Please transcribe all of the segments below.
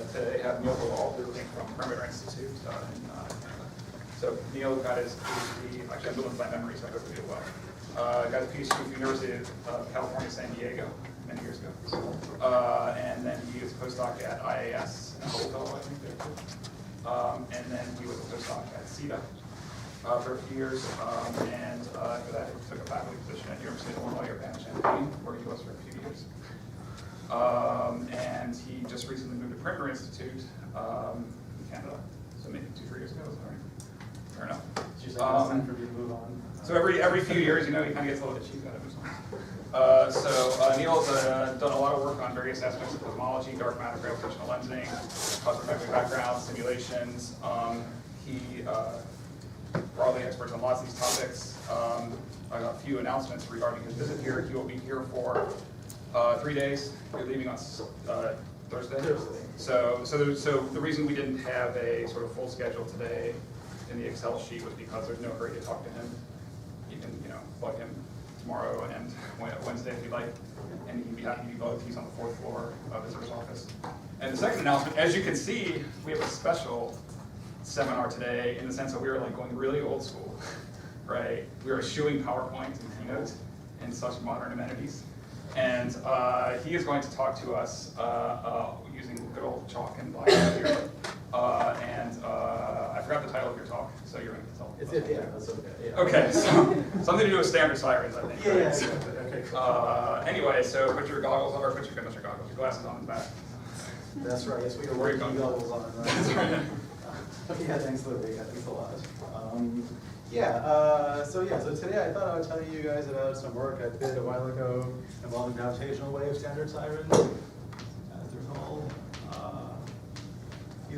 today have Neal Dalal, who came from Perimeter Institute in Canada. So Neal got his PhD, actually I'm doing my memory, so I go pretty well. Got his PhD from the University of California, San Diego, many years ago. And then he was a postdoc at IAS in Hubble, I think there too. And then he was a postdoc at CETA for a few years. And after that, he took a faculty position at University of Illinois Urbana-Champaign, where he was for a few years. And he just recently moved to Perimeter Institute in Canada, so maybe 2-3 years ago. Fair enough. It's usually time for you to move on. So every few years, you know, he kind of gets a little bit cheap out of his own. So Neal's done a lot of work on various aspects of cosmology, dark matter, gravitational lensing, cosmological background, simulations. He broadly experts on lots of these topics. A few announcements regarding his visit here. He will be here for 3 days. You're leaving on Thursday. So the reason we didn't have a sort of full schedule today in the Excel sheet was because there's no hurry to talk to him. You can, plug him tomorrow and Wednesday if you'd like, and he can be happy to both. He's on the 4th floor of visitor's office. And the second announcement, as you can see, we have a special seminar today in the sense that we are like going really old school, right? We are eschewing PowerPoint and Keynote and such modern amenities. And he is going to talk to us using good old chalk and black here. I forgot the title of your talk, so you're going to tell. That's okay. Yeah. Okay, so something to do with standard sirens, I think. Yeah, right? yeah, exactly. Okay, cool. Anyway, so put your goggles on, or put your goggles, your glasses on in the back. That's right. Yes, we are wearing goggles on. Right? That's right. Yeah, thanks, Louis. Yeah, thanks a lot. So today I thought I would tell you guys about some work I did a while ago involving gravitational-wave standard sirens, as they're called.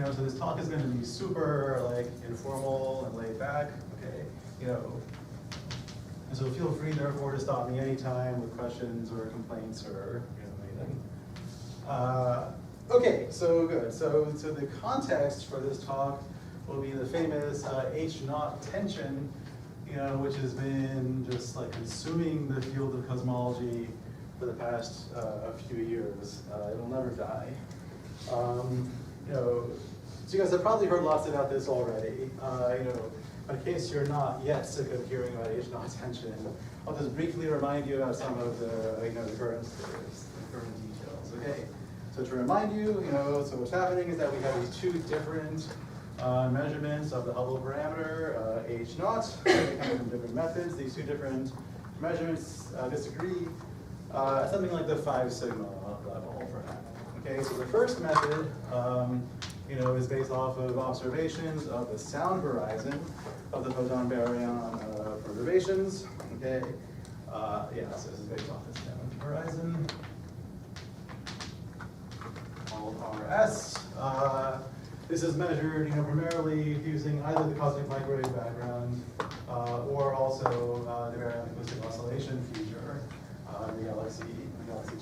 So this talk is going to be super informal and laid back. Okay, and so feel free therefore to stop me anytime with questions or complaints or anything. Okay, so good. So the context for this talk will be the famous H0 tension, which has been just consuming the field of cosmology for the past few years. It'll never die. So you guys have probably heard lots about this already. But in case you're not yet sick of hearing about H0 tension, I'll just briefly remind you about some of the current details. Okay. So to remind you, so what's happening is that we have these two different measurements of the Hubble parameter, H0, they come from different methods. These two different measurements disagree at something like the 5 sigma level for now. Okay, so the first method, is based off of observations of the sound horizon of the photon baryon perturbations. Okay, so this is based off the sound horizon. RS. This is measured, primarily using either the cosmic microwave background or also the baryon acoustic oscillation feature, the galaxy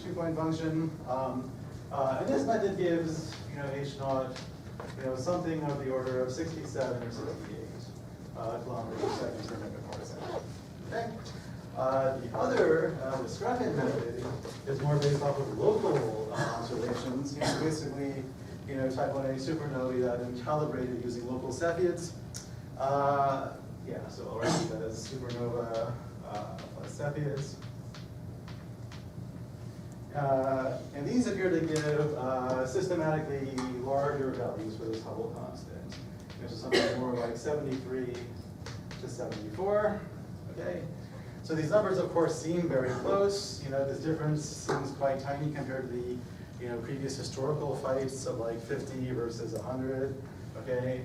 two-point function. And this method gives, H0, something of the order of 67 or 68 kilometers per second per megaparsec. Okay. The other, the discrepant method is more based off of local observations. Basically, type 1a supernovae that have been calibrated using local Cepheids. So I'll write that as supernova plus Cepheids. And these appear to give systematically larger values for this Hubble constant. So something more like 73 to 74. Okay. So these numbers, of course, seem very close. This difference seems quite tiny compared to the previous historical fights of 50 versus 100. Okay.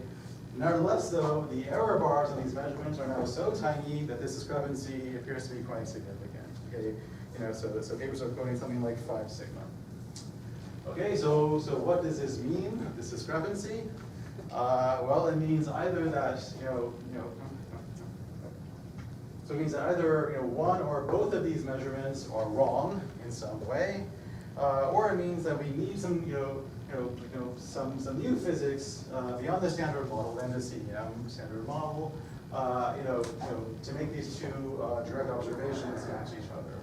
Nevertheless, though, the error bars on these measurements are now so tiny that this discrepancy appears to be quite significant. Okay. So papers are quoting something like 5 sigma. Okay, so what does this mean, this discrepancy? Well, it means either that, so it means that either one or both of these measurements are wrong in some way, or it means that we need some, some new physics beyond the standard model, lambda CDM standard model, to make these two direct observations match each other.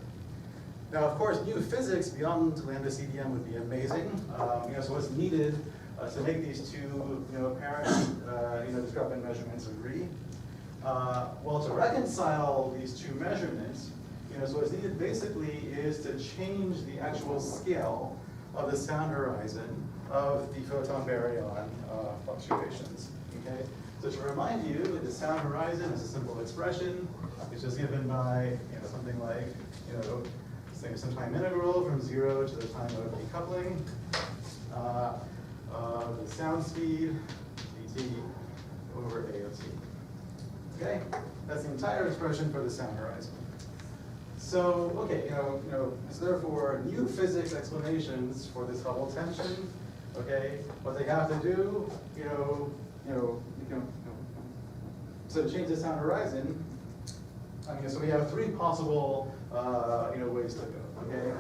Now, of course, new physics beyond lambda CDM would be amazing. So what's needed to make these two, apparent, discrepant measurements agree. Well, to reconcile these two measurements, so what's needed basically is to change the actual scale of the sound horizon of the photon baryon fluctuations. Okay? So to remind you, the sound horizon is a simple expression, which is given by something like say some time integral from 0 to the time of decoupling. The sound speed dt over AOT. Okay, that's the entire expression for the sound horizon. So, okay, so therefore, new physics explanations for this Hubble tension. Okay, what they have to do, so to change the sound horizon, so we have three possible, ways to go. Okay,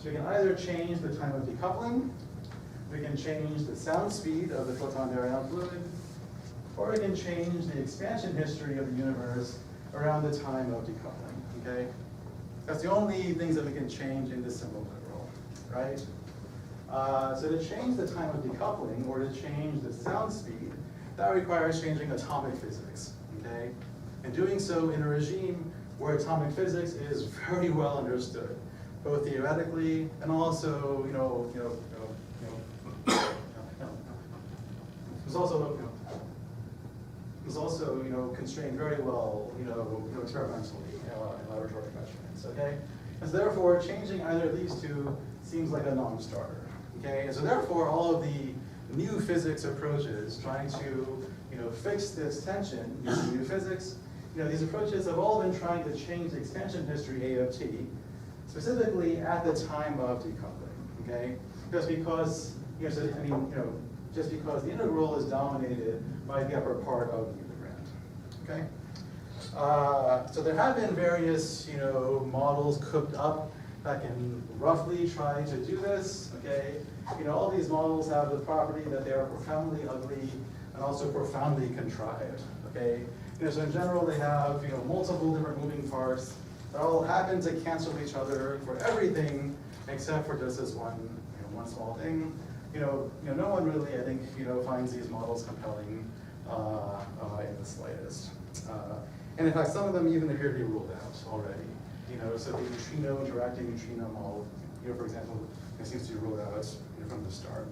so we can either change the time of decoupling, we can change the sound speed of the photon baryon fluid, or we can change the expansion history of the universe around the time of decoupling. Okay, that's the only things that we can change in this simple literal, right? So to change the time of decoupling or to change the sound speed, that requires changing atomic physics. Okay, and doing so in a regime where atomic physics is very well understood, both theoretically and also, it's also, constrained very well, experimentally in laboratory measurements. Okay, and so therefore, changing either of these two seems like a non-starter. Okay, and so therefore, all of the new physics approaches trying to, fix this tension using new physics, these approaches have all been trying to change the expansion history AOT, specifically at the time of decoupling. Okay, just because, just because the integral is dominated by the upper part of the integrand. Okay, so there have been various, models cooked up that can roughly try to do this. Okay, all these models have the property that they are profoundly ugly and also profoundly contrived. Okay, so in general they have multiple different moving parts that all happen to cancel each other for everything except for just this one small thing. No one really, I think, finds these models compelling in the slightest. And in fact, some of them even appear to be ruled out already. So the neutrino interacting neutrino model, for example, seems to be ruled out from the start.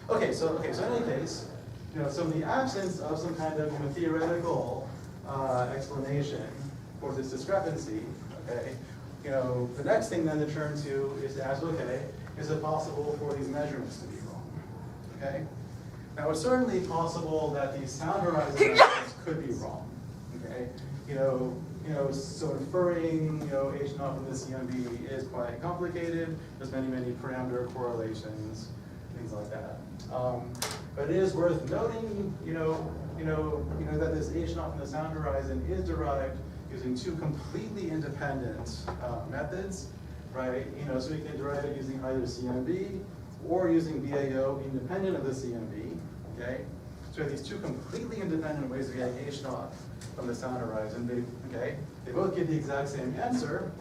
Okay, so in any case, so in the absence of some kind of theoretical explanation for this discrepancy, okay, the next thing then to turn to is to ask, okay, is it possible for these measurements to be wrong? Okay, now it's certainly possible that these sound horizon measurements could be wrong. Okay, so inferring H naught from the CMB is quite complicated. There's many parameter correlations, things like that. But it is worth noting, that this H naught from the sound horizon is derived using two completely independent methods, right? So we can derive it using either CMB or using BAO independent of the CMB. Okay, so we have these two completely independent ways of getting H naught from the sound horizon. They both give the exact same answer,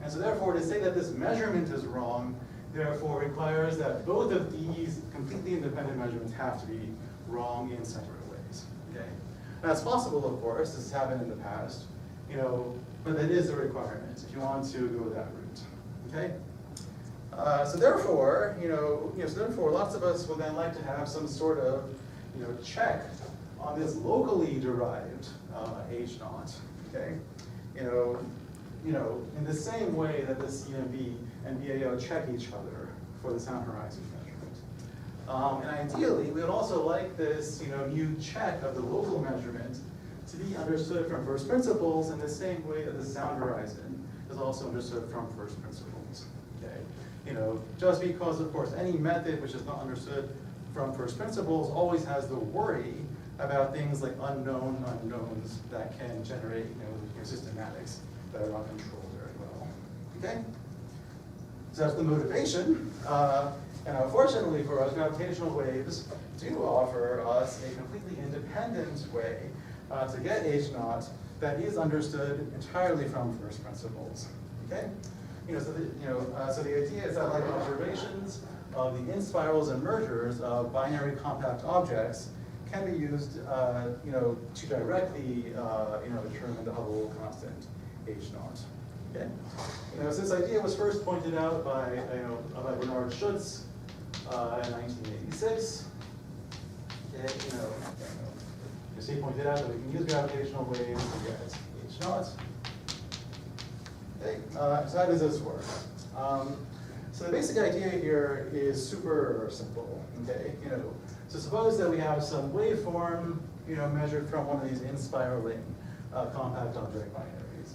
and so therefore to say that this measurement is wrong, therefore requires that both of these completely independent measurements have to be wrong in separate ways. Okay, now it's possible, of course, this has happened in the past, but that is a requirement if you want to go that route. Okay, so therefore, lots of us would then like to have some sort of, check on this locally derived H naught. Okay, in the same way that the CMB and BAO check each other for the sound horizon measurement. And ideally, we would also like this, new check of the local measurement to be understood from first principles in the same way that the sound horizon is also understood from first principles. Okay, just because, of course, any method which is not understood from first principles always has the worry about things like unknown unknowns that can generate, systematics that are not controlled very well. Okay, so that's the motivation. And unfortunately for us, gravitational waves do offer us a completely independent way to get H naught that is understood entirely from first principles. Okay, so the idea is that, like observations, of the inspirals and mergers of binary compact objects can be used, to directly, determine the Hubble constant H0. Okay. So this idea was first pointed out by, Bernard Schutz in 1986. Okay. He pointed out that we can use gravitational waves to get H0. Okay. So how does this work? So the basic idea here is super simple. Okay. So suppose that we have some waveform, measured from one of these inspiraling compact object binaries.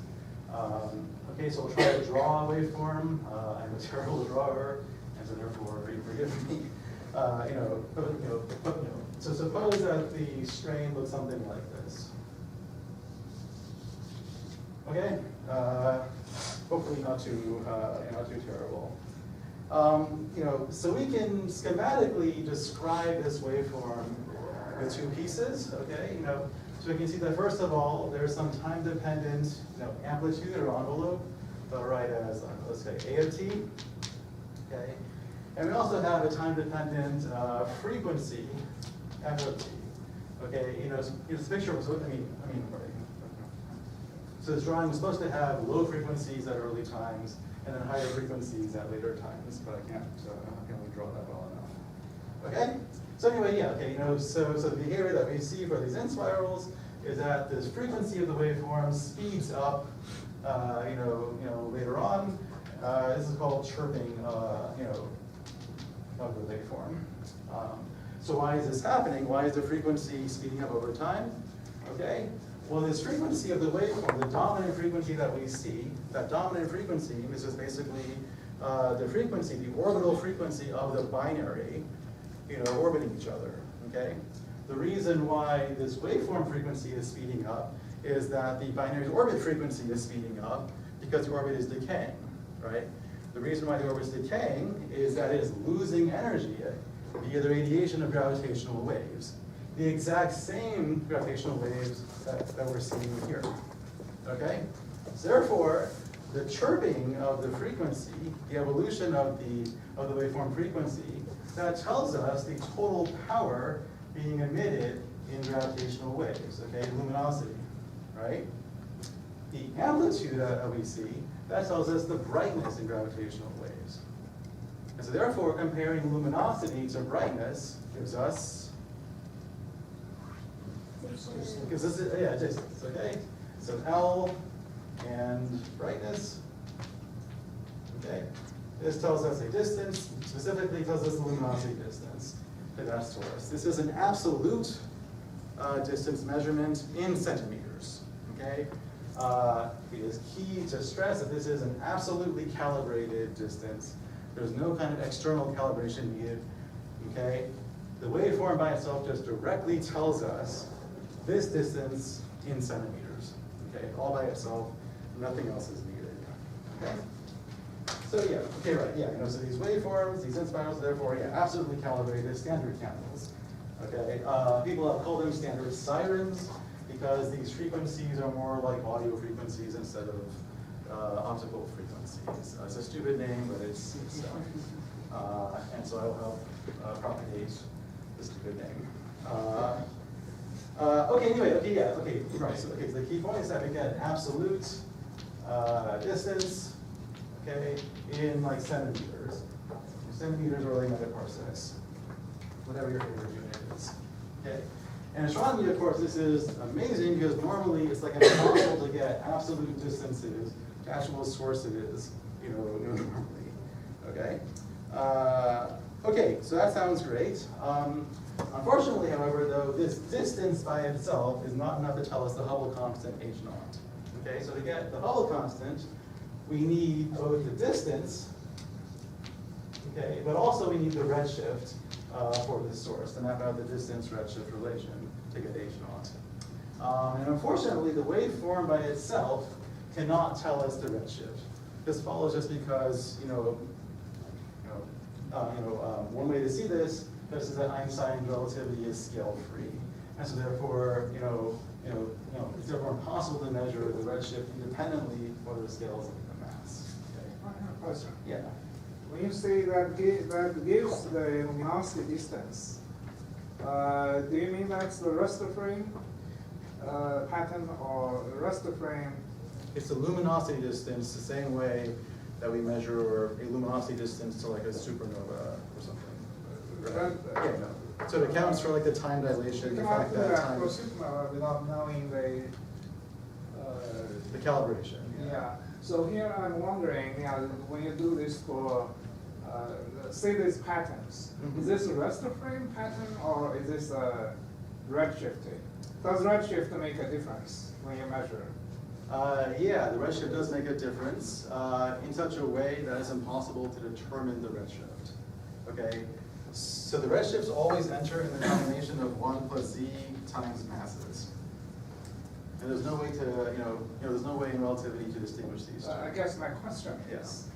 Okay, so we'll try to draw a waveform. I'm a terrible drawer, and so therefore, forgive me. So suppose that the strain looks something like this. Okay, hopefully not too terrible. So we can schematically describe this waveform with two pieces. Okay, so we can see that first of all, there's some time-dependent, amplitude or envelope, that I'll write as let's say A of t. Okay, and we also have a time-dependent frequency f of t. Okay, this picture was, so this drawing was supposed to have low frequencies at early times and then higher frequencies at later times, but I can't really draw that well enough. Okay, so anyway, so the behavior that we see for these inspirals is that this frequency of the waveform speeds up, later on. This is called chirping, of the waveform. So why is this happening? Why is the frequency speeding up over time? Okay, well, this frequency of the waveform, the dominant frequency that we see, that dominant frequency, this is basically the frequency, the orbital frequency of the binary, orbiting each other. Okay, the reason why this waveform frequency is speeding up is that the binary's orbit frequency is speeding up because the orbit is decaying, right? The reason why the orbit is decaying is that it is losing energy via the radiation of gravitational waves. The exact same gravitational waves that we're seeing here, okay? So therefore, the chirping of the frequency, the evolution of the waveform frequency, that tells us the total power being emitted in gravitational waves, okay, luminosity, right? The amplitude that we see, that tells us the brightness in gravitational waves. And so therefore, comparing luminosity to brightness gives us, distance, okay? So L and brightness, okay? This tells us a distance, specifically tells us the luminosity distance to that source. This is an absolute distance measurement in centimeters, okay? It is key to stress that this is an absolutely calibrated distance. There's no kind of external calibration needed, okay? The waveform by itself just directly tells us this distance in centimeters, okay? All by itself, nothing else is needed, okay? So so these waveforms, these inspirals, therefore, absolutely calibrated standard candles, okay? People have called them standard sirens because these frequencies are more like audio frequencies instead of optical frequencies. It's a stupid name, but it's and so I'll help propagate the stupid name. Right. So the key point is that we get absolute distance, okay, in like centimeters. Centimeters or like megaparsecs, whatever your favorite unit is. Okay. And astronomy, of course, this is amazing because normally it's like impossible to get absolute distances to actual sources, normally. Okay. Okay, so that sounds great. Unfortunately, however, though, this distance by itself is not enough to tell us the Hubble constant H0. Okay, so to get the Hubble constant, we need both the distance, okay, but also we need the redshift for this source to map out the distance redshift relation to get H0. And unfortunately, the waveform by itself cannot tell us the redshift. This follows just because, one way to see this is that Einstein's relativity is scale-free, and so therefore, it's therefore impossible to measure the redshift independently for the scales of the mass. Okay. Question. Yeah. when you say that gives the luminosity distance, do you mean that's the raster frame pattern or raster frame? It's the luminosity distance the same way that we measure a luminosity distance to like a supernova or something. Right? Yeah, no. So it accounts for like the time dilation, You the cannot fact do that that time for supernova without knowing the calibration. yeah. So here I'm wondering, when you do this for, say these patterns, is this a raster frame pattern or is this a redshifting? Does redshift make a difference when you measure? Yeah, the redshift does make a difference in such a way that it's impossible to determine the redshift. Okay, so the redshifts always enter in the combination of 1 plus z times masses. And there's no way to, there's no way in relativity to distinguish these two. I guess my question is,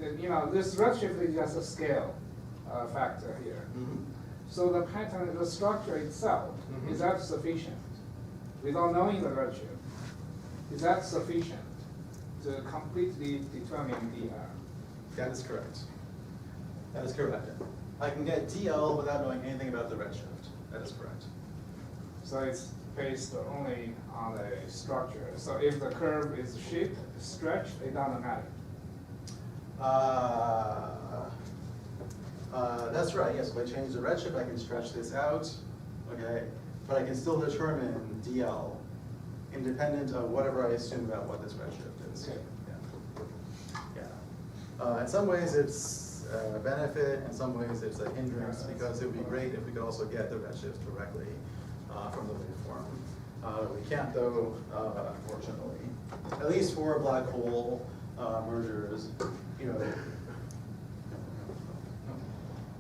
this redshift is just a scale factor here. Mm-hmm. So the pattern, the structure itself, is that sufficient? Without knowing the redshift, is that sufficient to completely determine DR? That is correct. That is correct. I can get DL without knowing anything about the redshift. That is correct. So it's based only on the structure. So if the curve is shaped, stretched, it doesn't matter. That's right, yes. If I change the redshift, I can stretch this out, okay? But I can still determine DL independent of whatever I assume about what this redshift is. Okay. Yeah. In some ways it's a benefit, in some ways it's a hindrance, because it would be great if we could also get the redshift directly from the waveform. We can't though, unfortunately. At least for black hole mergers,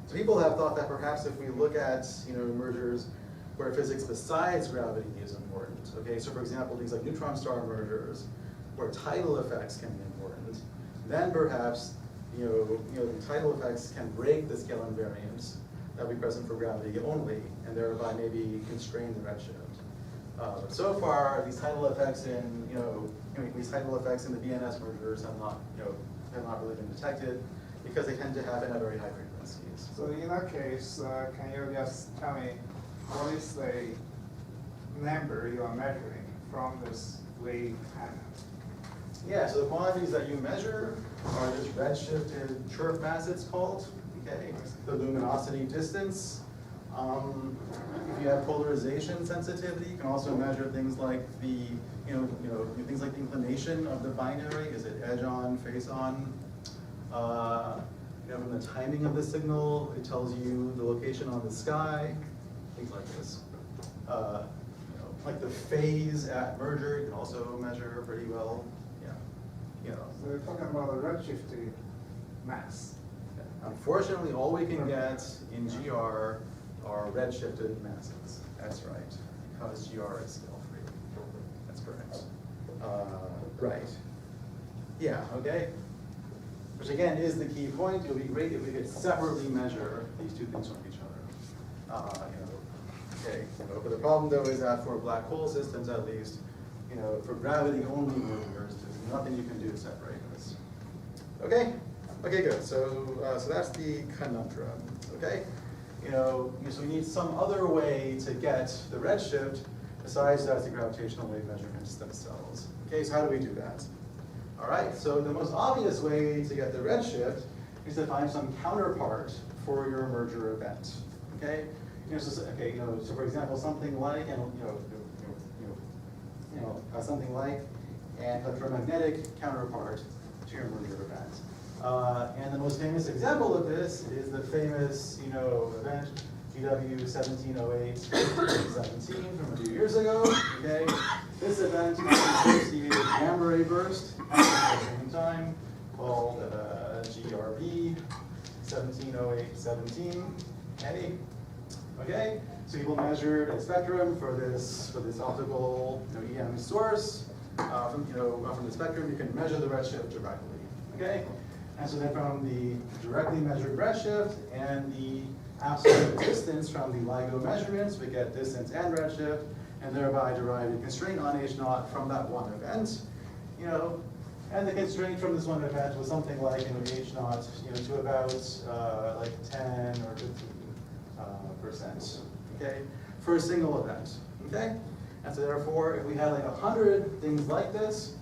So people have thought that perhaps if we look at mergers where physics besides gravity is important, okay, so for example things like neutron star mergers where tidal effects can be important, then perhaps the tidal effects can break the scale invariance that will be present for gravity only, and thereby maybe constrain the redshift. But so far, these tidal effects in the BNS mergers have not really been detected because they tend to happen at very high frequencies. So in that case, can you just tell me what is the number you are measuring from this wave pattern? Yeah, so the quantities that you measure are this redshifted chirp mass, it's called, okay? The luminosity distance. If you have polarization sensitivity, you can also measure things like the, things like the inclination of the binary. Is it edge on, face on? From the timing of the signal, it tells you the location on the sky, things like this. Like the phase at merger, you can also measure pretty well. So we're talking about a redshifted mass. Unfortunately, all we can get in GR are redshifted masses. That's right, because GR is scale free. That's correct. Right. Yeah, okay. Which again is the key point. It would be great if we could separately measure these two things from each other. Okay. But the problem though is that for black hole systems at least, for gravity only mergers, there's nothing you can do to separate this. Okay? Okay, good. So that's the conundrum. Okay? So we need some other way to get the redshift besides that's the gravitational wave measurements themselves. Okay, so how do we do that? All right, so the most obvious way to get the redshift is to find some counterpart for your merger event. Okay? So for example, something like something like an electromagnetic counterpart to your merger event. And the most famous example of this is the famous, event GW 1708-17 from a few years ago. Okay, this event associated gamma ray burst at the same time, called GRB 1708-17. Okay, so people measured a spectrum for this optical EM source. From the spectrum, you can measure the redshift directly. Okay, and so then from the directly measured redshift and the absolute distance from the LIGO measurements, we get distance and redshift, and thereby derive a constraint on H0 from that one event. And the constraint from this one event was something like H naught, to about like 10 or 15%, okay, for a single event, okay. And so therefore, if we had like 100 things like this,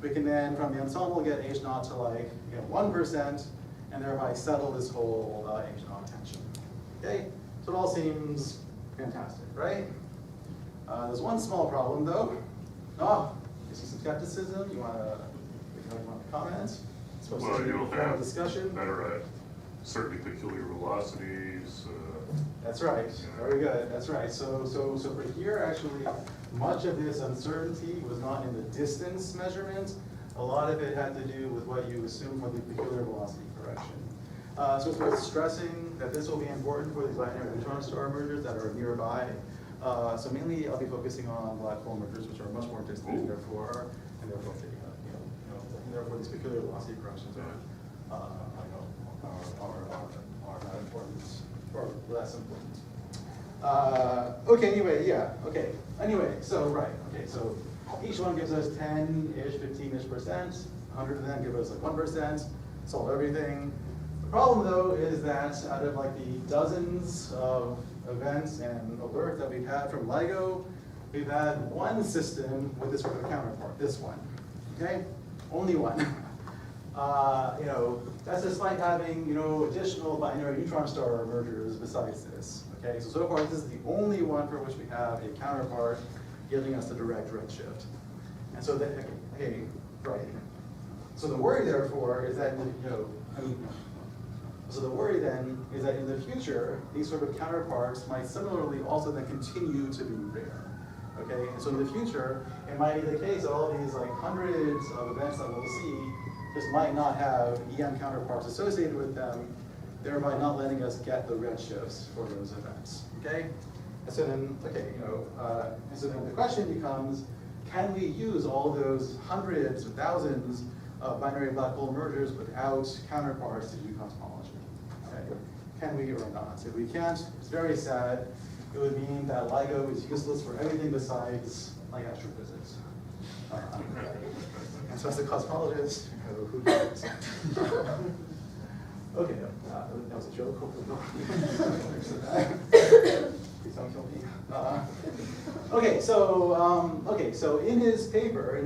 we can then from the ensemble get H naught to like 1%, and thereby settle this whole H naught tension, okay. So it all seems fantastic, right? There's one small problem though. You see some skepticism? You want to comment? It's supposed Well, to be you'll a form of have discussion. better at certainly peculiar velocities. That's right. Very good. That's right. So for here, actually, much of this uncertainty was not in the distance measurement. A lot of it had to do with what you assume for the peculiar velocity correction. So it's worth stressing that this will be important for these binary neutron star mergers that are nearby. So mainly, I'll be focusing on black hole mergers, which are much more distant, and therefore these peculiar velocity corrections are not important or less important. So each one gives us 10-ish, 15-ish%. 100 of them give us like 1%. Solve everything. The problem though is that out of like the dozens of events and alerts that we've had from Ligo, we've had one system with this sort of counterpart, this one, okay? Only one. That's despite having, additional binary neutron star mergers besides this, okay? So far, this is the only one for which we have a counterpart giving us the direct redshift. And so right. So the worry, therefore, is that, so the worry then is that in the future, these sort of counterparts might similarly also then continue to be rare. Okay, and so in the future, it might be the case that all these like hundreds of events that we'll see just might not have EM counterparts associated with them, thereby not letting us get the redshifts for those events. Okay, and so then the question becomes, can we use all those hundreds or thousands of binary black hole mergers without counterparts to do cosmology? Okay, can we or not? If we can't, it's very sad. It would mean that LIGO is useless for everything besides like astrophysics. And so as a cosmologist, who knows? Okay, that was a joke. Hopefully not. Please don't kill me. So in his paper,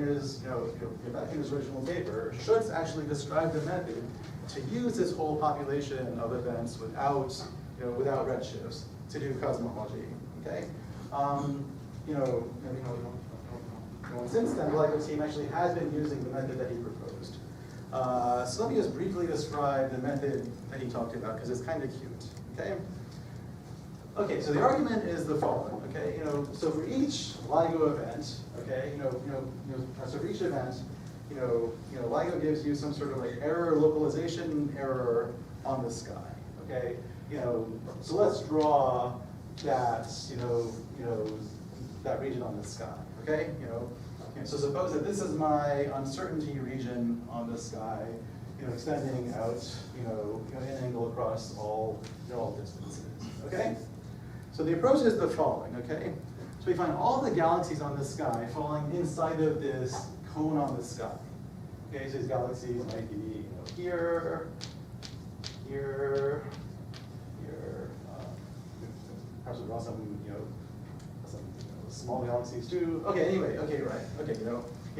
back in his original paper, Schutz actually described the method to use this whole population of events without redshifts to do cosmology. Okay, since then, the LIGO team actually has been using the method that he proposed. So let me just briefly describe the method that he talked about because it's kind of cute. Okay, so the argument is the following. Okay, so for each LIGO event, so for each event, LIGO gives you some sort of like localization error on the sky. Okay, so let's draw that that region on the sky. Okay, so suppose that this is my uncertainty region on the sky, extending out, an angle across all distances. Okay, so the approach is the following. Okay, so we find all the galaxies on the sky falling inside of this cone on the sky. Okay, so these galaxies might be here, here, here. Perhaps we'll draw some small galaxies too. Okay, anyway,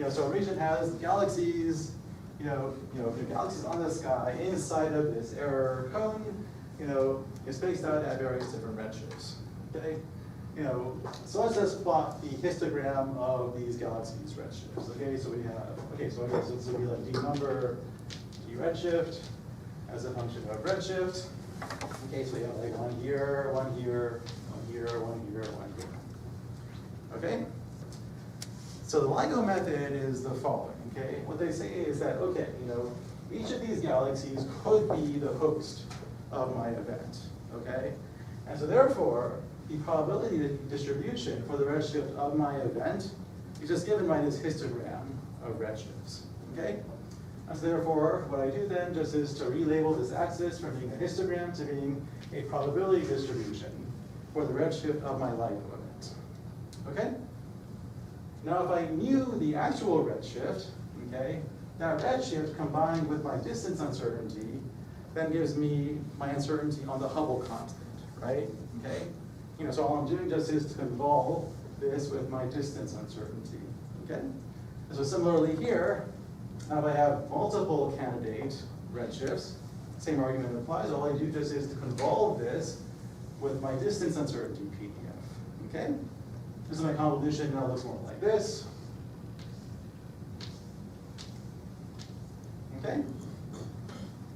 so a region has galaxies, galaxies on the sky inside of this error cone, spaced out at various different redshifts. Okay, so let's just plot the histogram of these galaxies' redshifts. Okay, so we have, so this would be like d number, d redshift as a function of redshift. Okay, so we have like one here, one here, one here, one here, one here. Okay? So the LIGO method is the following, okay? What they say is that, each of these galaxies could be the host of my event, okay? And so therefore, the probability distribution for the redshift of my event is just given by this histogram of redshifts, okay? And so therefore, what I do then just is to relabel this axis from being a histogram to being a probability distribution for the redshift of my LIGO event. Okay? Now if I knew the actual redshift, okay, that redshift combined with my distance uncertainty then gives me my uncertainty on the Hubble constant, right? Okay? So all I'm doing just is to convolve this with my distance uncertainty, okay? And so similarly here, now if I have multiple candidate redshifts, same argument applies. All I do just is to convolve this with my distance uncertainty PDF, okay? This is my convolution, now it looks more like this. Okay?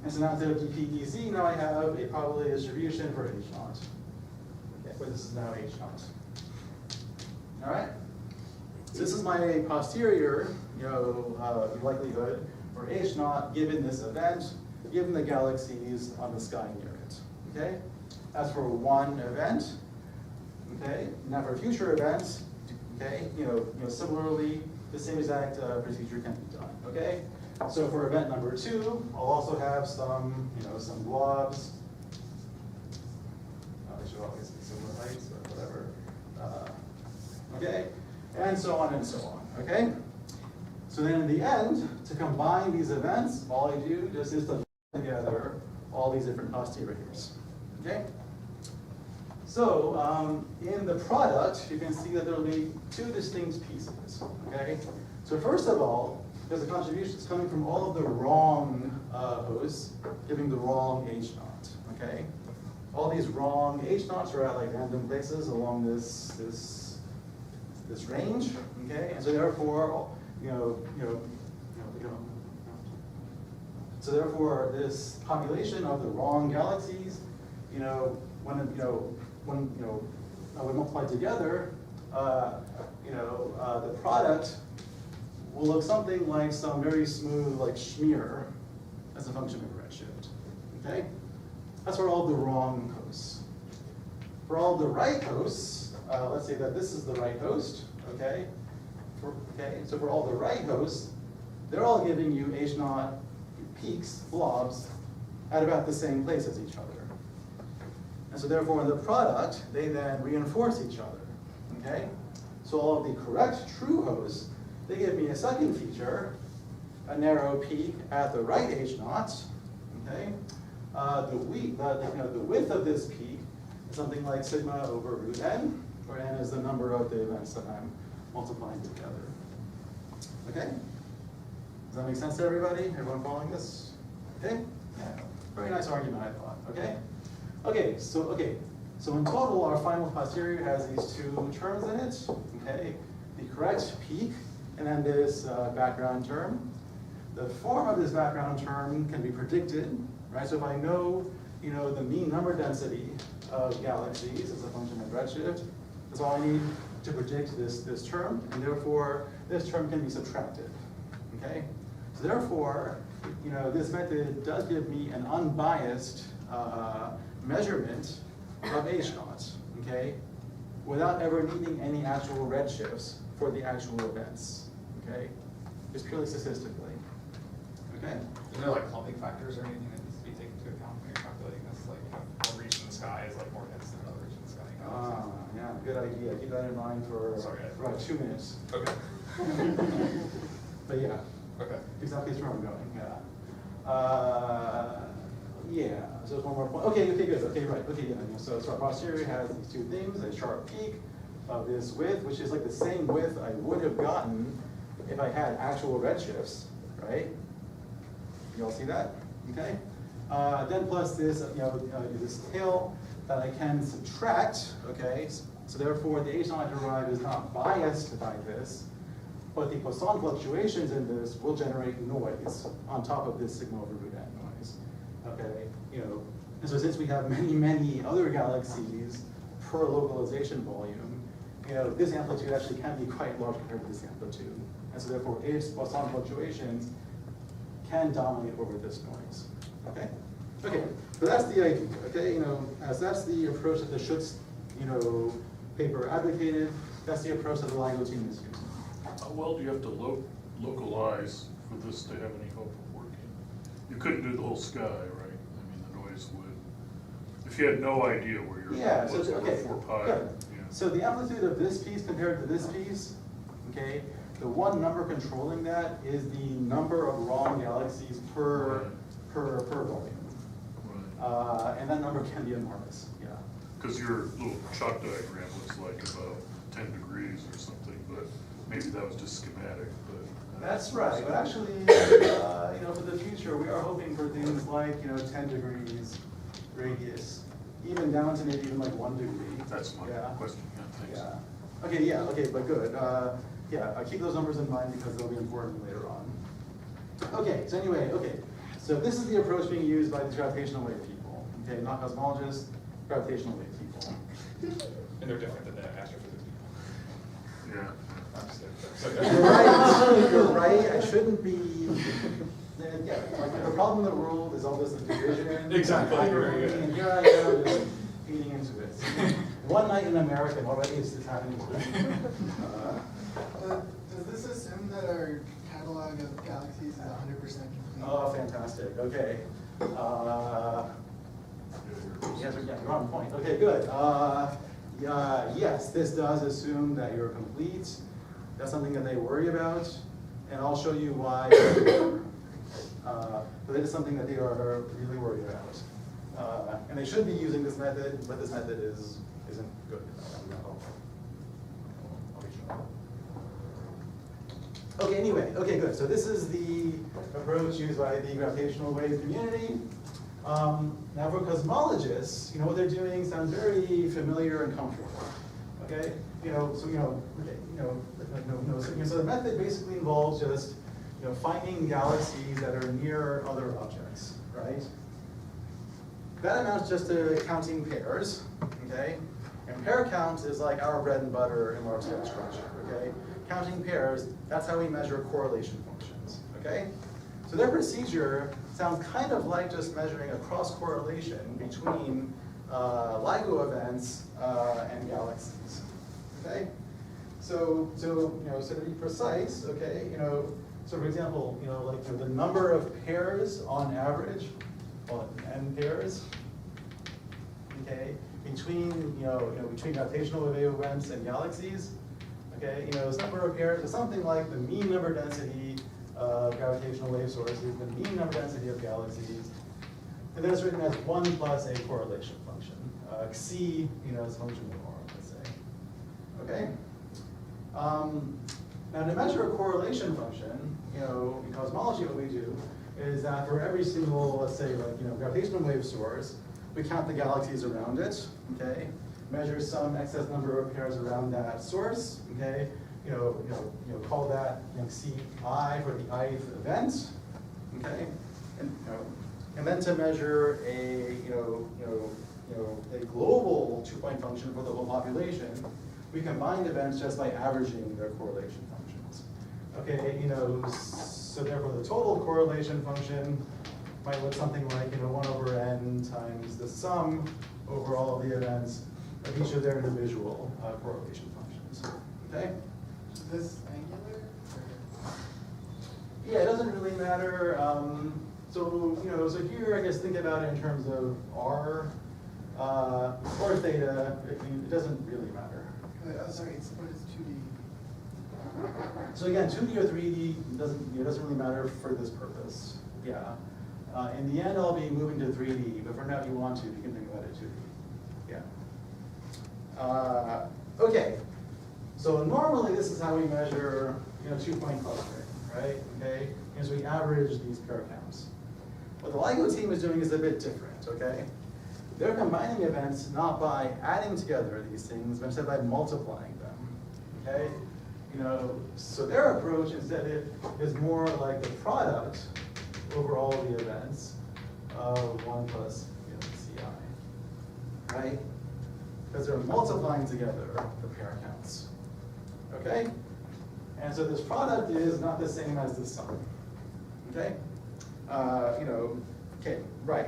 And so now instead of dPEZ, now I have a probability distribution for H naught. Okay, where this is now H naught. All right? So this is my posterior, likelihood for H naught given this event, given the galaxies on the sky near it. Okay? That's for one event. Okay? Now for future events, okay, similarly, the same exact procedure can be done. Okay? So for event number 2, I'll also have some, some blobs. They should always be similar heights or whatever. Okay, and so on and so on. Okay. So then in the end, to combine these events, all I do just is to put together all these different posteriors. Okay. So in the product, you can see that there will be 2 distinct pieces. Okay. So first of all, there's a contribution that's coming from all of the wrong hosts, giving the wrong H naught, okay? All these wrong H naughts are at like random places along this range, okay? And so therefore, so therefore this population of the wrong galaxies, when multiplied together, the product will look something like some very smooth, like schmear, as a function of redshift. Okay? That's for all the wrong hosts. For all the right hosts, let's say that this is the right host. Okay? So for all the right hosts, they're all giving you H naught peaks, blobs, at about the same place as each other. And so therefore in the product, they then reinforce each other. Okay? So all of the correct true hosts, they give me a second feature, a narrow peak at the right H naught. Okay, the width of this peak is something like sigma over root n, where n is the number of the events that I'm multiplying together. Okay, does that make sense to everybody? Everyone following this? Okay, yeah. Very nice argument, I thought. Okay, so in total, our final posterior has these 2 terms in it. Okay, the correct peak. And then this background term. The form of this background term can be predicted, right? So if I know, the mean number density of galaxies as a function of redshift, that's all I need to predict this term, and therefore this term can be subtracted. Okay? So therefore, this method does give me an unbiased measurement of H naught, okay? Without ever needing any actual redshifts for the actual events, okay? Just purely statistically, okay? Is there like clumping factors or anything that needs to be taken into account when you're calculating this? Like, one region of the sky is like more dense than another region of the sky. Yeah, good idea. Keep that in mind for about 2 minutes. Okay. But yeah. Okay. Exactly where I'm going. Yeah. So there's one more point. Okay. Good. Okay. Right. Okay. Yeah. So our posterior has these 2 things: a sharp peak of this width, which is like the same width I would have gotten if I had actual redshifts, right? You all see that? Okay. Then plus this, this tail that I can subtract. Okay. So therefore, the H naught I derive is not biased by this, but the Poisson fluctuations in this will generate noise on top of this sigma over root n noise. Okay. And so since we have many other galaxies per localization volume, this amplitude actually can be quite large compared to this amplitude. And so therefore, H's Poisson fluctuations can dominate over this noise. Okay? Okay, so that's the idea, okay? As that's the approach that the Schutz, paper advocated, that's the approach that the Ligo team is using. How well do you have to localize for this to have any hope of working? You couldn't do the whole sky, right? I mean, the noise would, if you had no idea where you're going to look for pi. Good. So the amplitude of this piece compared to this piece, okay, the one number controlling that is the number of wrong galaxies per volume. Right. And that number can be enormous, yeah. Because your little chalk diagram looks like about 10 degrees or something, but maybe that was just schematic, but. That's right, but actually, for the future, we are hoping for things like, 10 degrees radius, even down to maybe even like 1 degree. That's my question, yeah, thanks. Yeah. Okay, but good. Keep those numbers in mind because they'll be important later on. Okay, so anyway, so this is the approach being used by these gravitational wave people. Okay, not cosmologists, gravitational wave people. And they're different than the astrophysics people. Yeah. You're right, I shouldn't be, the problem in the world is all this division. Exactly. And here I am just feeding into it. One night in America, and already it's happening. Does this assume that our catalog of galaxies is 100% complete? Oh, fantastic, okay. Yes, you're on point. Okay, good. Yes, this does assume that you're complete. That's something that they worry about, and I'll show you why. But it is something that they are really worried about. And they should be using this method, but this method isn't good. Okay, anyway, okay, good. So this is the approach used by the gravitational wave community. Now for cosmologists, what they're doing sounds very familiar and comfortable. Okay, so the method basically involves just finding galaxies that are near other objects, right? That amounts just to counting pairs, okay? And pair count is like our bread and butter in large scale structure, okay? Counting pairs, that's how we measure correlation functions, okay? So their procedure sounds kind of like just measuring a cross correlation between LIGO events and galaxies, okay? So to be precise, okay, so for example, the number of pairs on average, well, n pairs, okay, between between gravitational wave events and galaxies, okay, this number of pairs is something like the mean number density of gravitational wave sources, the mean number density of galaxies, and then it's written as 1 plus a correlation function. Xc, is function of norm, let's say. Okay. Now to measure a correlation function, in cosmology what we do is that for every single, let's say, gravitational wave source, we count the galaxies around it, okay? Measure some excess number of pairs around that source, okay? Call that Ci for the ith event, okay? And then to measure a global 2-point function for the whole population, we combine events just by averaging their correlation functions. Okay, so therefore the total correlation function might look something like 1 over n times the sum over all of the events of each of their individual correlation functions. Okay? Is this angular? Yeah, it doesn't really matter. So here I guess think about it in terms of r or theta. It doesn't really matter. Sorry, what is 2D? So again, 2D or 3D doesn't really matter for this purpose. Yeah. In the end, I'll be moving to 3D, but for now, if you want to, you can think about it 2D. Yeah. Okay. So normally, this is how we measure, 2-point clustering, right? Okay. As we average these pair counts. What the LIGO team is doing is a bit different. Okay. They're combining events not by adding together these things, but instead by multiplying them. Okay. So their approach instead is more like the product over all the events of 1 plus Ci, right? Because they're multiplying together the pair counts. Okay. And so this product is not the same as the sum. Okay. Okay. Right.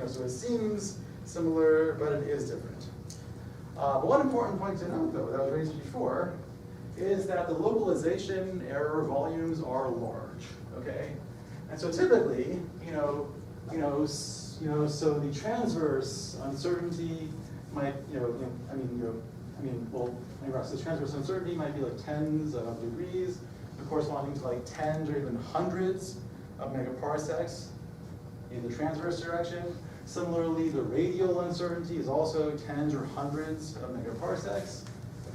So it seems similar, but it is different. But one important point to note, though, that was raised before, is that the localization error volumes are large. Okay, and so typically, so the transverse uncertainty might, the transverse uncertainty might be like tens of degrees. corresponding to like tens or even hundreds of megaparsecs in the transverse direction. Similarly, the radial uncertainty is also tens or hundreds of megaparsecs.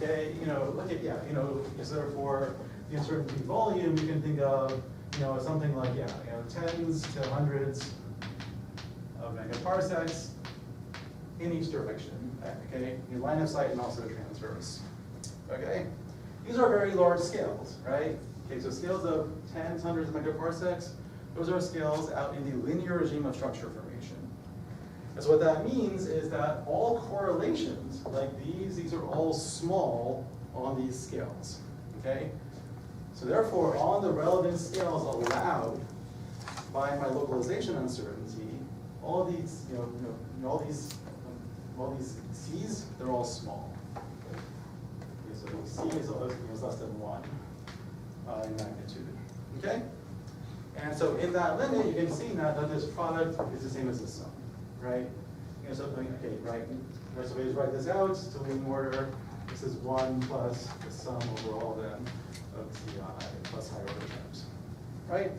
Okay, look at, so therefore the uncertainty volume you can think of, something like, tens to hundreds of megaparsecs in each direction, okay? In line of sight and also transverse, okay? These are very large scales, right? Okay, so scales of tens, hundreds of megaparsecs, those are scales out in the linear regime of structure formation. And so what that means is that all correlations like these are all small on these scales, okay? So therefore, on the relevant scales allowed by my localization uncertainty, all these, all these C's, they're all small. Okay, so C is less than 1 in magnitude, okay? And so in that limit, you can see now that this product is the same as the sum, right? Something, okay, right? So we just write this out to leading order. This is 1 plus the sum over all of them of Ci plus higher order terms, right?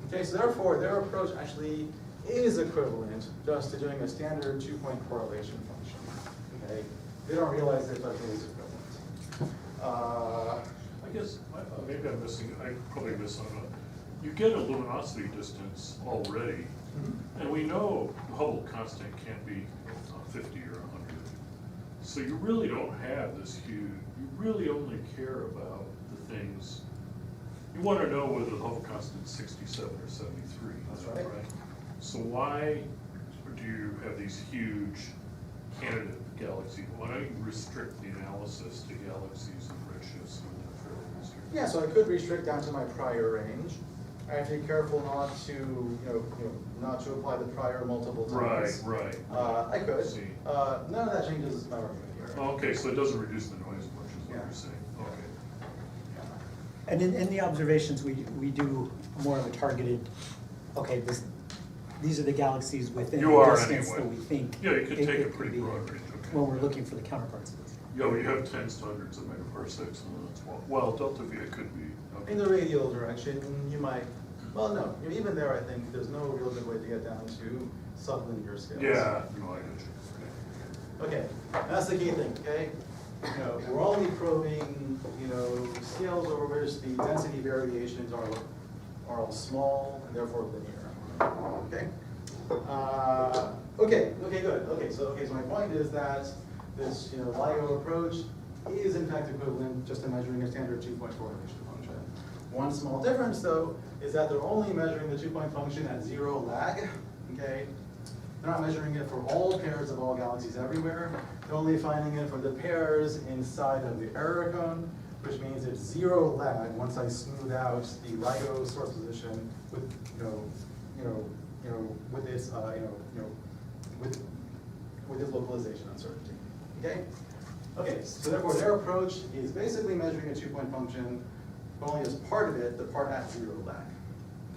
Okay, so therefore their approach actually is equivalent just to doing a standard 2-point correlation function, okay? They don't realize it, but it is equivalent. I guess, maybe I'm missing, I probably missed something. You get a luminosity distance already, and we know the Hubble constant can't be 50 or 100. So you really don't have this huge, you really only care about the things, you want to know whether the Hubble constant is 67 or 73. That's right. So why do you have these huge candidate galaxies? Why don't you restrict the analysis to galaxies and redshifts and fairly restricted? Yeah, so I could restrict down to my prior range. I have to be careful not to, not to apply the prior multiple times. Right. I could. See. None of that changes my argument here. Okay, so it doesn't reduce the noise much, is what Yeah. you're saying. Okay. And in the observations, we do more of a targeted, okay, these are the galaxies within You the are distance anyway. that we think. Yeah, you could take a could pretty be broad range, okay. When we're looking for the counterparts. Yeah, we have tens to hundreds of megaparsecs, and that's well, delta V it could be. Okay. In the radial direction, you might, well, no, even there, I think there's no real good way to get down to sublinear scales. Yeah, no, I get you. Okay, that's the key thing, okay? We're only probing, scales over which the density variations are all small and therefore linear, okay? Okay, good. Okay, so my point is that this, LIGO approach is in fact equivalent just to measuring a standard 2-point correlation function. One small difference, though, is that they're only measuring the 2-point function at 0 lag, okay? They're not measuring it for all pairs of all galaxies everywhere. They're only finding it for the pairs inside of the error cone, which means it's 0 lag once I smooth out the LIGO source position with, with this, with this localization uncertainty. Okay. Okay. So therefore, their approach is basically measuring a 2-point function, but only as part of it, the part at 0 lag.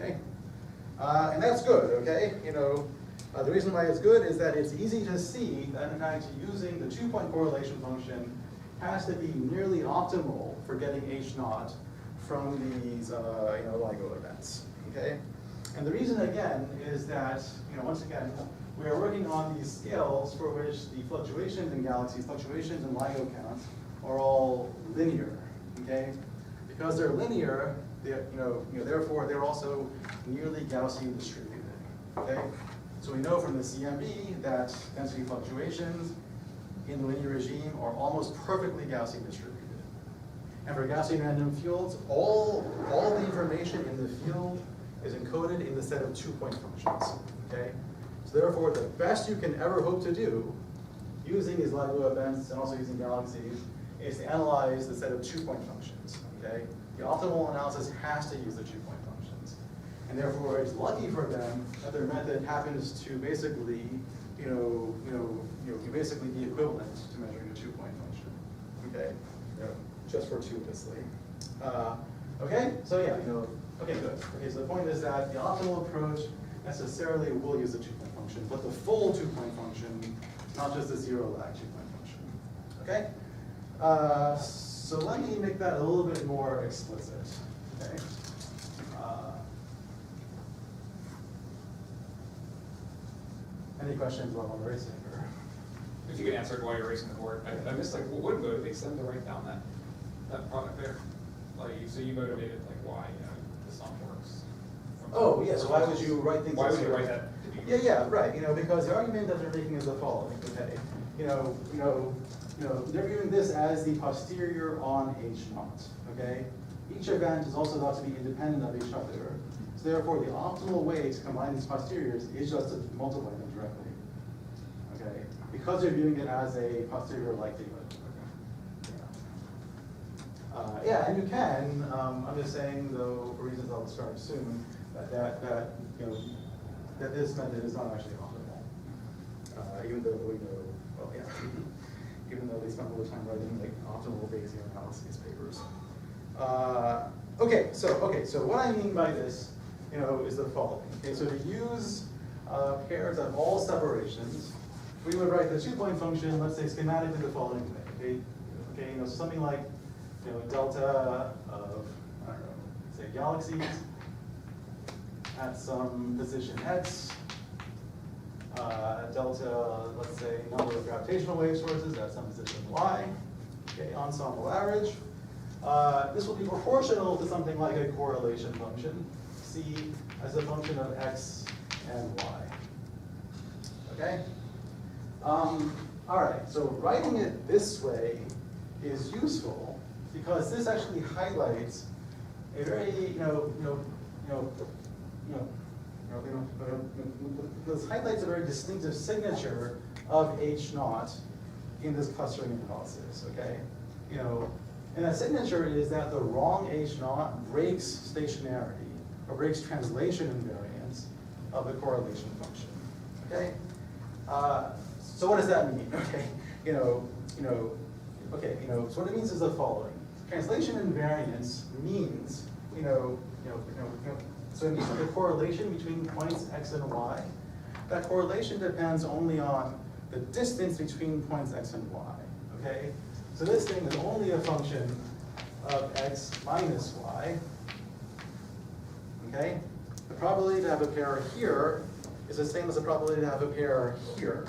Okay. And that's good. Okay. The reason why it's good is that it's easy to see that in fact using the 2-point correlation function has to be nearly optimal for getting H0 from these LIGO events. Okay. And the reason again is that once again we are working on these scales for which the fluctuations in galaxies, fluctuations in LIGO count are all linear. Okay. Because they're linear, therefore they're also nearly Gaussian distributed. Okay. So we know from the CMB that density fluctuations in the linear regime are almost perfectly Gaussian distributed. And for Gaussian random fields, all the information in the field is encoded in the set of 2-point functions. Okay? So therefore, the best you can ever hope to do, using these LIGO events and also using galaxies, is to analyze the set of 2-point functions. Okay? The optimal analysis has to use the 2-point functions. And therefore, it's lucky for them that their method happens to basically, basically be equivalent to measuring a 2-point function. Okay, just fortuitously. Okay, so yeah, okay, good. Okay, so the point is that the optimal approach necessarily will use the 2-point function, but the full 2-point function, not just the 0 lag 2-point function. Okay, so let me make that a little bit more explicit. Okay. Any questions while I'm racing? Or? If you could answer it while you're racing the board, I missed like, what motivates them to write down that product there? Like, so you motivated like why, the sum works? Oh, yes, so why would you write things? Why would you write that? Yeah, right, because the argument that they're making is the following, okay? They're viewing this as the posterior on H naught, okay? Each event is also thought to be independent of each other. So therefore, the optimal way to combine these posteriors is just to multiply them directly, okay? Because they're viewing it as a posterior likelihood. Yeah, and you can, I'm just saying though, for reasons I'll describe soon, that this method is not actually optimal. Even though we know, well, yeah, even though they spent all the time writing like optimal Bayesian analysis papers. Okay, so what I mean by this, is the following. Okay, so to use pairs of all separations, we would write the 2-point function, let's say schematically the following way. Okay, so something like delta of, I don't know, say galaxies at some position x, delta, let's say, number of gravitational wave sources at some position y, okay, ensemble average. This will be proportional to something like a correlation function, C as a function of x and y. Okay? All right, so writing it this way is useful because this actually highlights a very, this highlights a very distinctive signature of H naught in this clustering analysis, okay? And that signature is that the wrong H naught breaks stationarity, or breaks translation invariance of the correlation function, okay? So what does that mean, okay? So what it means is the following. Translation invariance means, so it means the correlation between points x and y. That correlation depends only on the distance between points x and y, okay? So this thing is only a function of x minus y, okay? The probability to have a pair here is the same as the probability to have a pair here.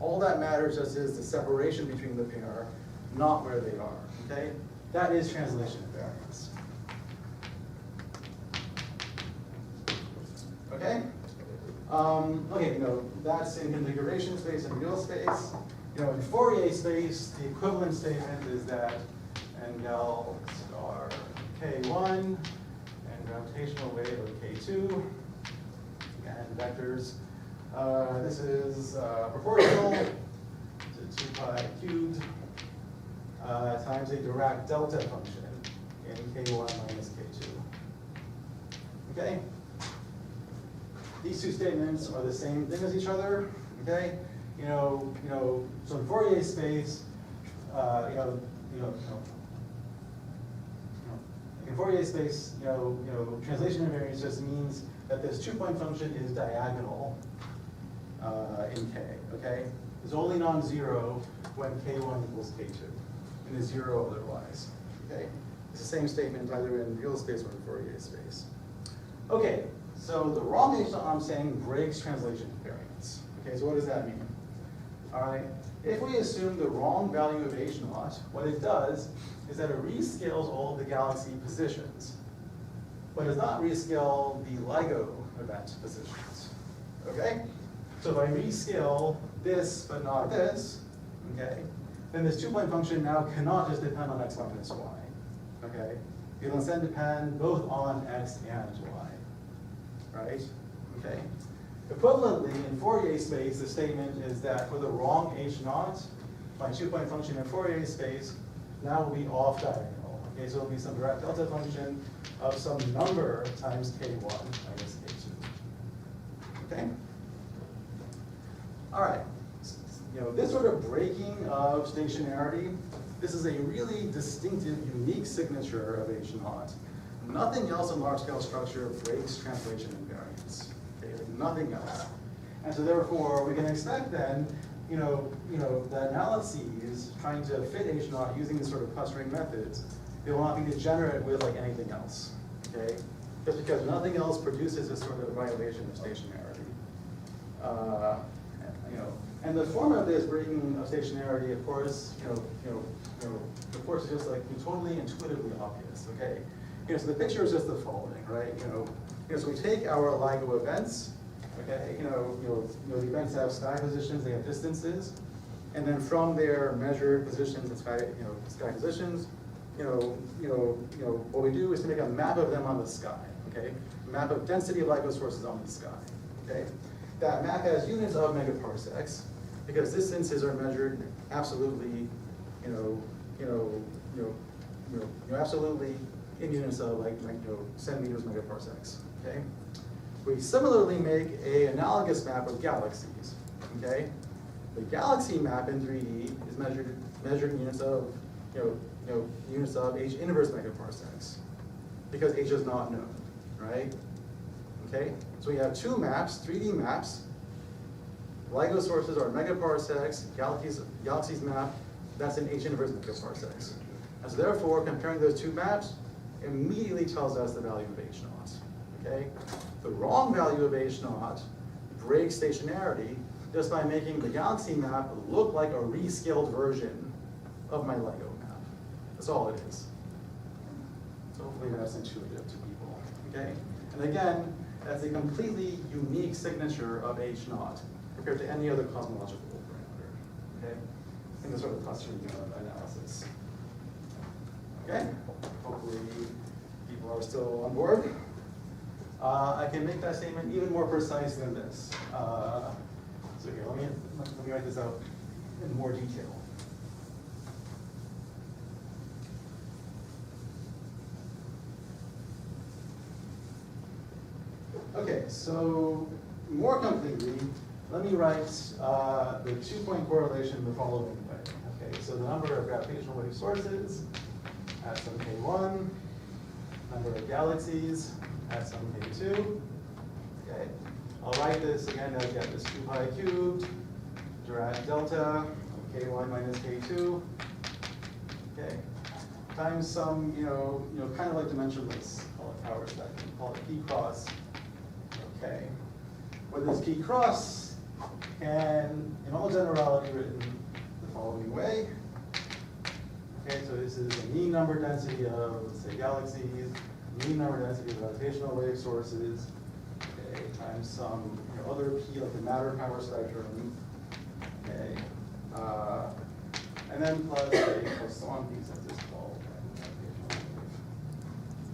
All that matters just is the separation between the pair, not where they are, okay? That is translation invariance. Okay? That's in configuration space and real space. In Fourier space, the equivalent statement is that Engels are K1 and gravitational wave of K2 and vectors. This is proportional to 2 pi cubed times a Dirac delta function in K1 minus K2. Okay? These two statements are the same thing as each other, okay? So in Fourier space, in Fourier space, translation invariance just means that this 2-point function is diagonal in K, okay? It's only non-zero when K1 equals K2, and is 0 otherwise, okay? It's the same statement either in real space or in Fourier space. Okay, so the wrong H naught I'm saying breaks translation invariance. Okay, so what does that mean? All right, if we assume the wrong value of H naught, what it does is that it rescales all of the galaxy positions, but does not rescale the LIGO event positions. Okay? So if I rescale this but not this, okay, then this 2-point function now cannot just depend on x minus y. Okay? It will instead depend both on x and y. Right? Okay? Equivalently, in Fourier space, the statement is that for the wrong H naught, my 2-point function in Fourier space now will be off diagonal. Okay, so it will be some Dirac delta function of some number times K1 minus K2. Okay? All right. This sort of breaking of stationarity, this is a really distinctive, unique signature of H naught. Nothing else in large-scale structure breaks translation invariance. Okay, like nothing else. And so therefore, we can expect then, the analyses trying to fit H naught using these sort of clustering methods, they will not be degenerate with like anything else. okay? Just because nothing else produces this sort of violation of stationarity. And the form of this breaking of stationarity, of course, of course, is just like totally intuitively obvious, okay? So the picture is just the following, right? So we take our LIGO events, okay? The events have sky positions, they have distances, and then from their measured positions and sky positions, what we do is to make a map of them on the sky, okay? A map of density of LIGO sources on the sky, okay? That map has units of megaparsecs because distances are measured absolutely, absolutely in units of centimeters megaparsecs, okay? We similarly make an analogous map of galaxies, okay? The galaxy map in 3D is measured in units of, units of h inverse megaparsecs because h is not known, right? Okay, so we have two maps, 3D maps. LIGO sources are megaparsecs, galaxies map, that's in h inverse megaparsecs. And so therefore, comparing those two maps immediately tells us the value of h naught, okay? The wrong value of h naught breaks stationarity just by making the galaxy map look like a rescaled version of my LIGO map. That's all it is. So hopefully that's intuitive to people, okay? And again, that's a completely unique signature of h naught compared to any other cosmological parameter, okay? In the sort of clustering analysis. Okay, hopefully people are still on board. I can make that statement even more precise than this. So here, let me write this out in more detail. Okay, so more completely, let me write the 2-point correlation the following way. Okay, so the number of gravitational wave sources at some k1, number of galaxies at some k2. Okay, I'll write this again as get this 2 pi cubed, Dirac delta, k1 minus k2. Okay, times some, kind of like dimensionless, call it power spectrum, call it p cross. Okay, where this p cross can, in all generality, written the following way. Okay, so this is the mean number density of, let's say, galaxies, mean number density of gravitational wave sources, okay, times some other p, like the matter power spectrum, okay, and then plus a Poisson p since it's called gravitational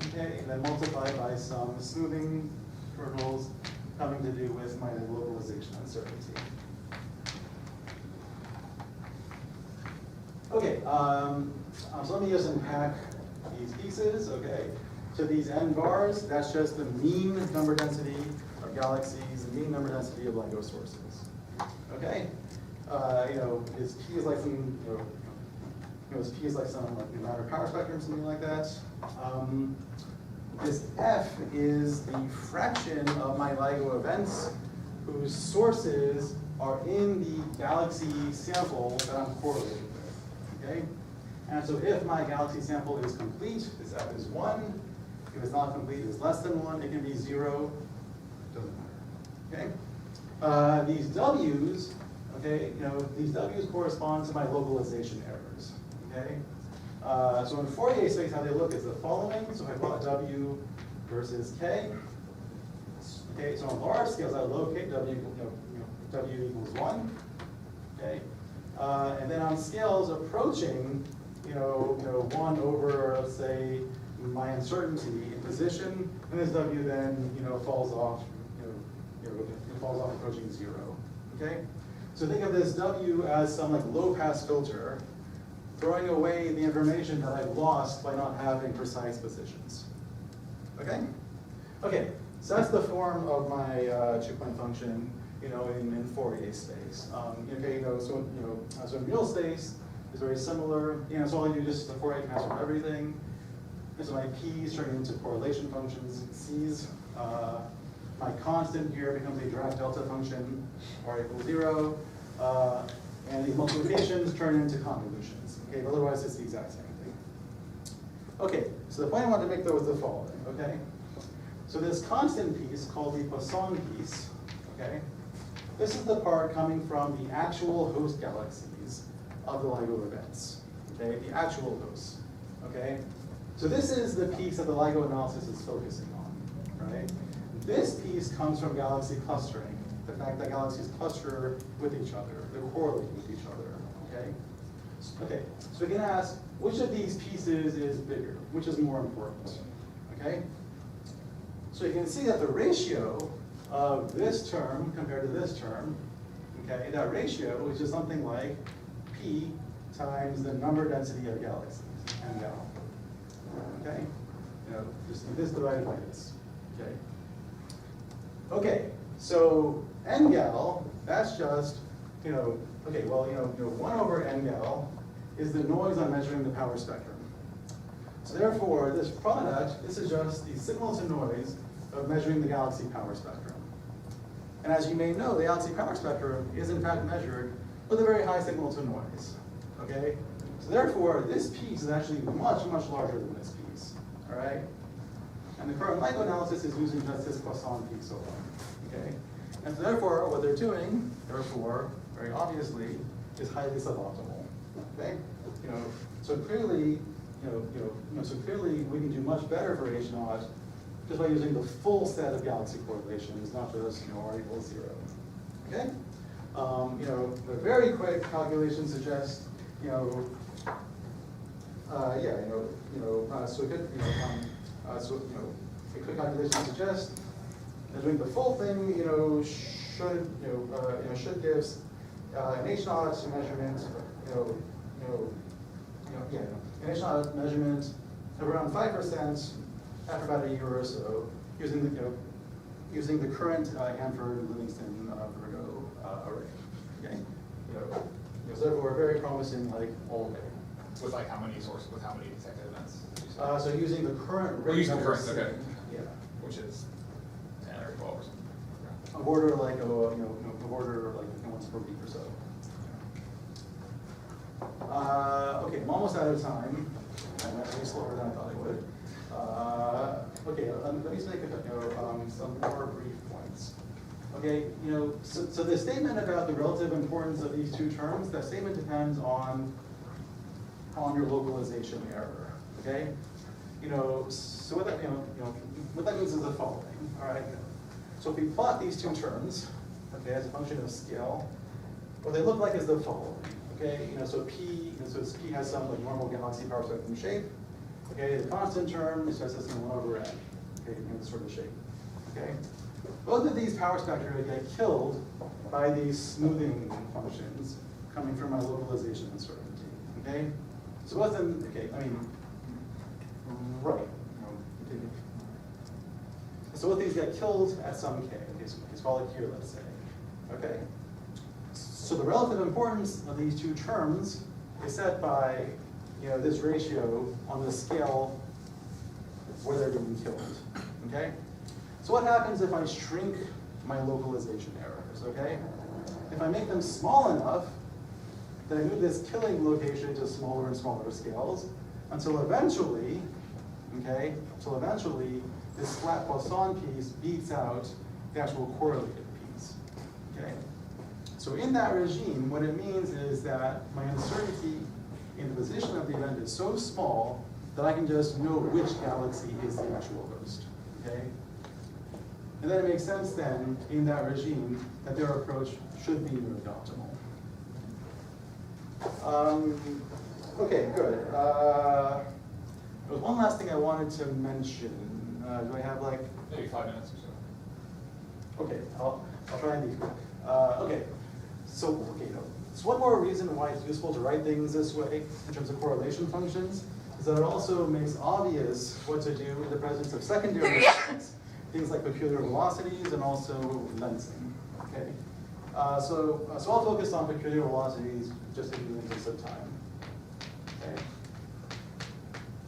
wave. Okay, and then multiplied by some smoothing kernels having to do with my localization uncertainty. Okay, so let me just unpack these pieces, okay? So these n bars, that's just the mean number density of galaxies, the mean number density of LIGO sources, okay? Is p is like some, is p is like some like matter power spectrum, something like that. This f is the fraction of my LIGO events whose sources are in the galaxy sample that I'm correlating with, okay? And so if my galaxy sample is complete, this f is 1. If it's not complete, it's less than 1. It can be 0. Doesn't matter, okay? These w's, okay, these w's correspond to my localization errors, okay? So in Fourier space, how they look is the following. So if I plot w versus k, okay, so on large scales, I locate w, w equals 1, okay? And then on scales approaching, 1 over, let's say, my uncertainty in position, and this w then, falls off, it falls off approaching 0, okay? So think of this w as some like low-pass filter, throwing away the information that I've lost by not having precise positions. Okay? Okay, so that's the form of my 2-point function, in Fourier space. Okay, so in real space, it's very similar. So all I do is just the Fourier transform of everything. And so my p's turn into correlation functions, c's. My constant here becomes a Dirac delta function, r equals 0. And these multiplications turn into convolutions. Okay, but otherwise it's the exact same thing. Okay, so the point I wanted to make though was the following, okay? So this constant piece called the Poisson piece, okay? This is the part coming from the actual host galaxies of the LIGO events, okay? The actual hosts, okay? So this is the piece that the LIGO analysis is focusing on, right? This piece comes from galaxy clustering, the fact that galaxies cluster with each other, they correlate with each other, okay? Okay, so we can ask, which of these pieces is bigger? Which is more important, okay? So you can see that the ratio of this term compared to this term, okay, that ratio is just something like P times the number density of galaxies, n gal, okay? You know, just this divided by this, okay? Okay, so n gal, that's just, you know, okay, well, 1 over n gal is the noise on measuring the power spectrum. So therefore, this product, this is just the signal to noise of measuring the galaxy power spectrum. And as you may know, the galaxy power spectrum is in fact measured with a very high signal to noise, okay? So therefore, this piece is actually much, much larger than this piece, all right? And the current LIGO analysis is using just this Poisson piece alone, okay? And so therefore, what they're doing, therefore, very obviously, is highly suboptimal, okay? So clearly, so clearly we can do much better for H0 just by using the full set of galaxy correlations, not just r equals 0, okay? The very quick calculation suggests, so a quick calculation suggests that doing the full thing, should give an H0 measurement, an H0 measurement of around 5% after about a year or so, using the current Hanford Livingston Virgo array. Okay, so therefore we're very promising like all day. With like how many sources, with how many detected events? So using the current We're rate using the number current, okay. yeah, Which is 10 or 12 or something. a border like a border like once per week or so. Okay, I'm almost out of time. I'm actually slower than I thought I would. Okay, let me just make some more brief points. Okay, so the statement about the relative importance of these two terms, that statement depends on your localization error. Okay, so what that what that means is the following. All right, so if we plot these two terms, okay, as a function of scale, what they look like is the following. Okay, so P, P has some like normal galaxy power spectrum shape. Okay, the constant term is just this 1 over n. Okay, this sort of shape. Okay, both of these power spectra get killed by these smoothing functions coming from my localization uncertainty. Okay, so both of them. Okay, right. So both these get killed at some k. Okay, so let's call it here. Let's say. Okay. So the relative importance of these two terms is set by this ratio on the scale where they're being killed. Okay? So what happens if I shrink my localization errors? Okay? If I make them small enough, then I move this killing location to smaller and smaller scales until eventually, okay, this flat Poisson piece beats out the actual correlated piece. Okay? So in that regime, what it means is that my uncertainty in the position of the event is so small that I can just know which galaxy is the actual host. Okay? And then it makes sense then, in that regime, that their approach should be nearly optimal. Okay, good. There was one last thing I wanted to mention. Do I have like... Maybe 5 minutes or so. Okay, I'll try and be quick. Okay, so one more reason why it's useful to write things this way in terms of correlation functions is that it also makes obvious what to do in the presence of secondary effects, things like peculiar velocities and also lensing. Okay, so I'll focus on peculiar velocities just in the interest of time. Okay.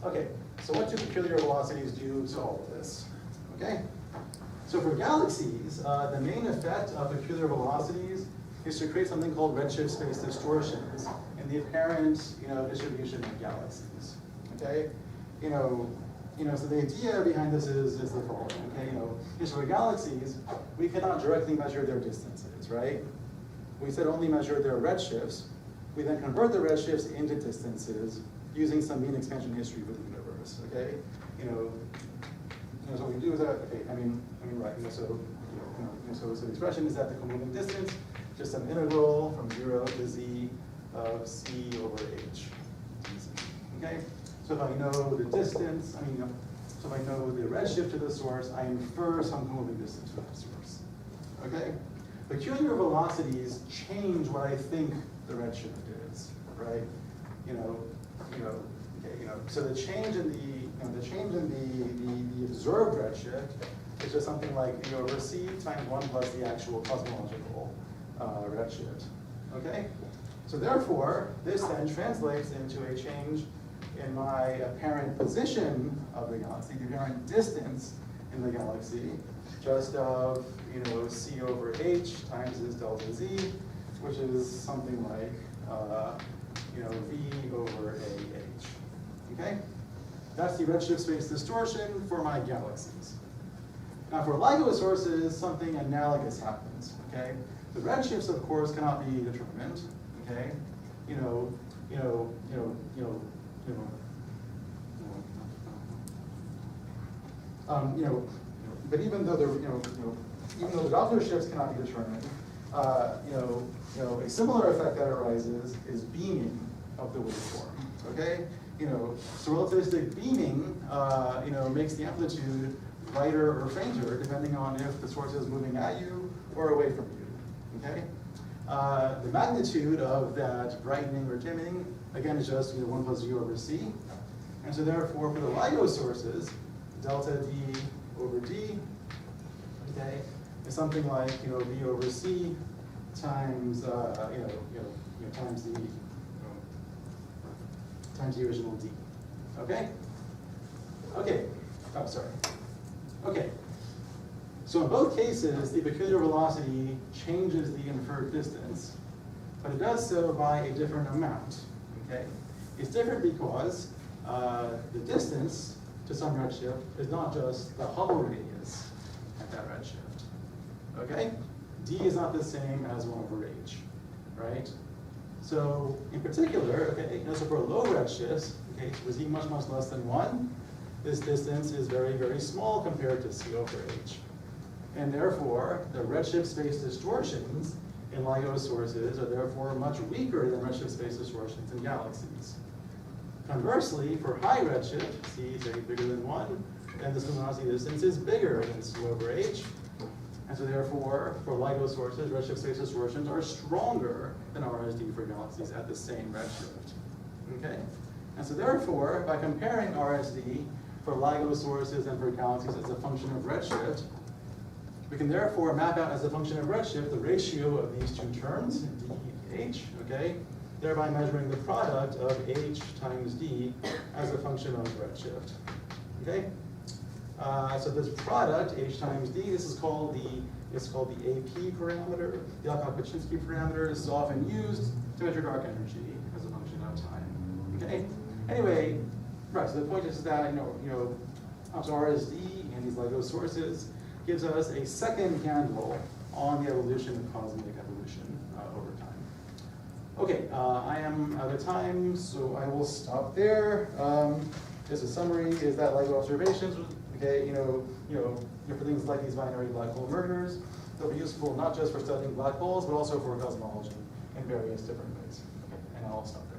Okay, so what do peculiar velocities do to all of this? Okay, so for galaxies, the main effect of peculiar velocities is to create something called redshift-space distortions in the apparent distribution of galaxies. Okay, So the idea behind this is the following. Okay, for galaxies, we cannot directly measure their distances, right? We said only measure their redshifts. We then convert the redshifts into distances using some mean expansion history for the universe. Okay, so what we do is that. Okay, right. So the expression is that the comoving distance, just an integral from 0 to z of c over h. Okay, so if I know the distance, so if I know the redshift to the source, I infer some comoving distance to that source. Okay, peculiar velocities change what I think the redshift is, right? So the change in the observed redshift is just something like E over c times 1 plus the actual cosmological redshift. Okay, so therefore this then translates into a change in my apparent position of the galaxy, the apparent distance in the galaxy, just of c over h times this delta z, which is something like v over ah. Okay, that's the redshift space distortion for my galaxies. Now for LIGO sources, something analogous happens. Okay, the redshifts, of course, cannot be determined. Okay, but even though the Doppler shifts cannot be determined, a similar effect that arises is beaming of the waveform. Okay, so relativistic beaming, makes the amplitude brighter or fainter depending on if the source is moving at you or away from you. Okay, the magnitude of that brightening or dimming again is just 1 plus u over c, and so therefore for the LIGO sources, delta d over d, okay, is something like v over c times times the original d. Okay. Okay. Oh, sorry. Okay. So in both cases, the peculiar velocity changes the inferred distance, but it does so by a different amount. Okay. It's different because the distance to some redshift is not just the Hubble radius at that redshift. Okay? D is not the same as 1 over h, right? So in particular, okay, so for low redshifts, okay, with Z much less than 1, this distance is very, very small compared to C over h. And therefore, the redshift space distortions in LIGO sources are therefore much weaker than redshift space distortions in galaxies. Conversely, for high redshift, C is bigger than 1, then this luminosity distance is bigger than C over h. And so therefore, for LIGO sources, redshift space distortions are stronger than RSD for galaxies at the same redshift. Okay? And so therefore, by comparing RSD for LIGO sources and for galaxies as a function of redshift, we can therefore map out as a function of redshift the ratio of these two terms, d, h, okay? Thereby measuring the product of h times d as a function of redshift. Okay? So this product, h times d, this is called the AP parameter. The Alcock-Paczynski parameter. This is often used to measure dark energy as a function of time. Okay? Anyway, right, so the point is that, RSD and these LIGO sources gives us a second handle on the evolution of cosmic evolution over time. Okay, I am out of time, so I will stop there. Just a summary is that LIGO observations, okay, for things like these binary black hole mergers, they'll be useful not just for studying black holes, but also for cosmology in various different ways. Okay, and I'll stop there.